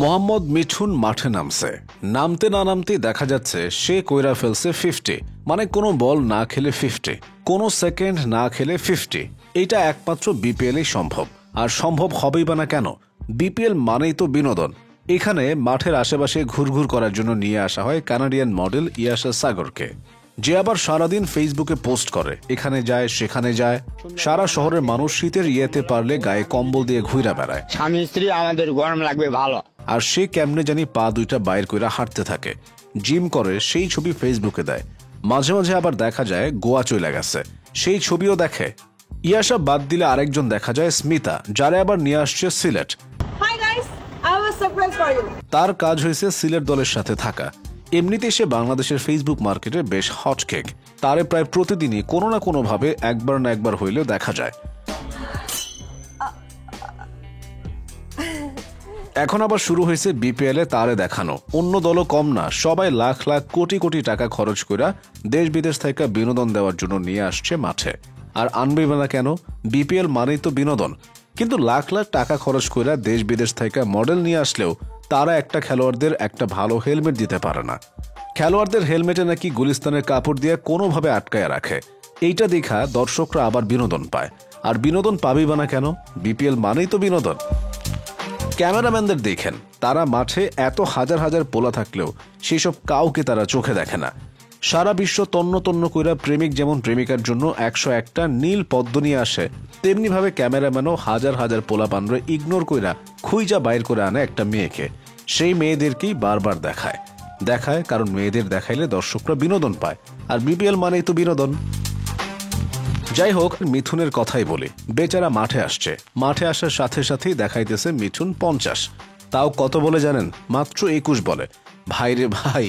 মোহাম্মদ মিঠুন মাঠে নামছে, নামতে না নামতে দেখা যাচ্ছে সে কইরা ফেলছে 50, মানে কোনো বল না খেলে 50, কোনো সেকেন্ড না খেলে 50। এটা একমাত্র বিপিএলই সম্ভব। আর সম্ভব হবেই বা না কেন? বিপিএল মানেই তো বিনোদন। এখানে মাঠের আশেপাশে ঘুরঘুর করার জন্য নিয়ে আসা হয় কানাডিয়ান মডেল ইয়াশা সাগরকে, যে আবার সারাদিন ফেসবুকে পোস্ট করে, এখানে যায় সেখানে যায়। সারা শহরের মানুষ শীতের ইয়েতে পারলে গায়ে কম্বল দিয়ে ঘুরে বেড়ায়। স্বামী স্ত্রী আমাদের গরম লাগবে ভালো। আর সে কেমনে জানি পা দুইটা বাইর কইরা হাঁটতে থাকে, জিম করে, সেই ছবি ফেসবুকে দেয়। মাঝে মাঝে আবার দেখা যায় গোয়া চলে গেছে, সেই ছবিও দেখে। ইয়াশা বাদ দিলে আরেকজন দেখা যায় স্মিতা, যারে আবার নিয়ে আসছে সিলেট। তার কাজ হয়েছে সিলেট দলের সাথে থাকা। এমনিতেই সে বাংলাদেশের ফেসবুক মার্কেটে বেশ হট কেক। তারে প্রায় প্রতিদিনই কোনো না কোনো ভাবে একবার না একবার হইলেও দেখা যায়। এখন আবার শুরু হয়েছে বিপিএল এ তারে দেখানো। অন্য দলও কম না, সবাই লাখ লাখ কোটি কোটি টাকা খরচ করে দেশ বিদেশ থেকে বিনোদন দেওয়ার জন্য নিয়ে আসছে মাঠে। আর আনবে না কেন? বিপিএল মানেই তো বিনোদন। কিন্তু লাখ লাখ টাকা খরচ করে দেশ বিদেশ থেকে মডেল নিয়ে আসলেও তারা একটা খেলোয়াড়দের একটা ভালো হেলমেট দিতে পারে না। খেলোয়াড়দের হেলমেটে নাকি গুলিস্তানের কাপড় দিয়ে কোনোভাবে আটকায় রাখে। এইটা দেখা দর্শকরা আবার বিনোদন পায়। আর বিনোদন পাবেই বা না কেন? বিপিএল মানেই তো বিনোদন। ক্যামেরাম্যানদের দেখেন, তারা মাঠে এত হাজার হাজার পোলা থাকলেও সেসব কাউকে তারা চোখে দেখে না। সারা বিশ্ব তন্ন তন্ন কইরা প্রেমিক যেমন প্রেমিকার জন্য 101টা নীল পদ্ম নিয়ে আসে, তেমনি ভাবে ক্যামেরাম্যানও হাজার হাজার পোলা পানরে ইগনোর কইরা খুইজা বাইর করে আনে একটা মেয়েকে। সেই মেয়েদেরকেই বারবার দেখায় কারণ মেয়েদের দেখাইলে দর্শকরা বিনোদন পায়। আর বিপিএল মানেই তো বিনোদন। যাই হোক, মিঠুনের কথাই বলি। বেচারা মাঠে আসছে, মাঠে আসার সাথে সাথেই দেখাইতেছে মিঠুন 50। তাও কত বলে জানেন? মাত্র 21 বলে। ভাই রে ভাই,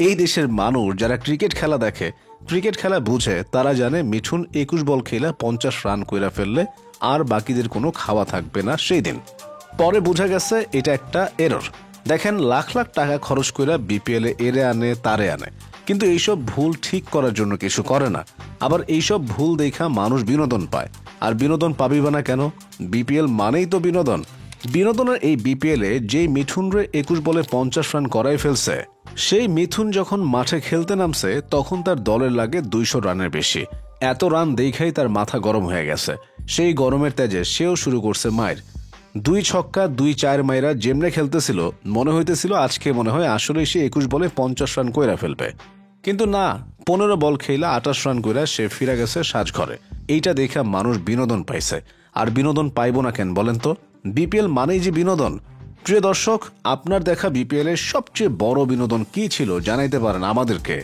এই দেশের মানুষ যারা ক্রিকেট খেলা দেখে, ক্রিকেট খেলা বুঝে, তারা জানে মিঠুন 21 বল খেলা 50 রান কইরা ফেললে আর বাকিদের কোনো খাওয়া থাকবে না সেই দিন। পরে বোঝা গেছে এটা একটা এরর। দেখেন, লাখ লাখ টাকা খরচ কইরা বিপিএল এ এরে আনে তারে আনে, কিন্তু এইসব ভুল ঠিক করার জন্য কিছু করে না। আবার এইসব ভুল দেখা মানুষ বিনোদন পায়। আর বিনোদন পাবি বা না কেন? বিপিএল মানেই তো বিনোদন। বিনোদনের এই বিপিএল এ যেই মিঠুন রে 21 বলে 50 রান করাই ফেলছে, সেই মিঠুন যখন মাঠে খেলতে নামছে তখন তার দলের লাগে 200 রানের বেশি। এত রান দেখাই তার মাথা গরম হয়ে গেছে। সেই গরমের তেজে সেও শুরু করছে মায়ের 2 ছক্কা 2 4 মাইরা যেমনে খেলতেছিল, মনে হইতেছিল আজকে মনে হয় আসলে সে 21 বলে 50 রান কইরা ফেলবে। কিন্তু না, 15 বল খেলা 28 রান কইরা সে ফিরে গেছে সাজঘরে। এইটা দেখা মানুষ বিনোদন পাইছে। আর বিনোদন পাইবো না কেন বলেন তো? বিপিএল মানেই যে বিনোদন। প্রিয় দর্শক, আপনার দেখা বিপিএল এর সবচেয়ে বড় বিনোদন কি ছিল জানাইতে পারেন আমাদেরকে।